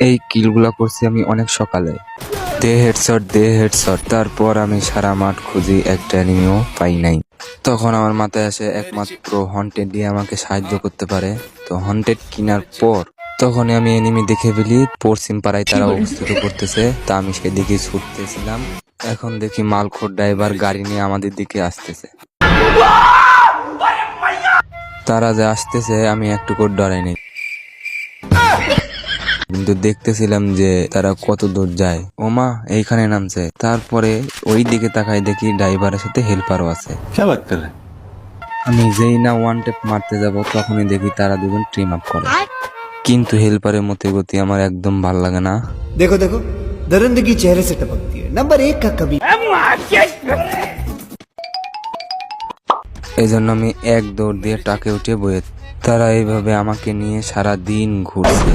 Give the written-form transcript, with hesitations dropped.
এই কিলগুলা করছি আমি অনেক সকালে। দে হেডশট। তারপর আমি সারা মাঠ খুঁজি, একটা এনিমিও পাই নাই। তখন আমার মাথায় আসে একমাত্র হন্টেড দিয়ে আমাকে সাহায্য করতে পারে। তো হন্টেড কেনার পর তখনই আমি এনিমি দেখে ফেলি, পশ্চিম পাড়ায় তারা অবস্থিত করতেছে। তা আমি সেদিকে ছুটতেছিলাম। এখন দেখি মালখোর ড্রাইভার গাড়ি নিয়ে আমাদের দিকে আসতেছে। তারা যে আসতেছে আমি একটু করে ডরাইনি, কিন্তু দেখতেছিলাম যে তারা কত দূর যায়। ওমা, এইখানে নামছে। তারপরে ওই দিকে তাকাই দেখি ড্রাইভারের সাথে হেল্পারও আছে। আমি যেই না ওয়ান টেপ মারতে যাব তখনই দেখি তারা দুজন ট্রিম আপ করে। কিন্তু হেল্পারের মতে গতি আমার একদম ভাল লাগে না। देखो देखो दरिंदगी चेहरे से टपकती है। नंबर 1 का कभी এই জন্য আমি এক দৌড় দিয়ে টাকে উঠে বয়ে। তারা এইভাবে আমাকে নিয়ে সারা দিন ঘুরছে।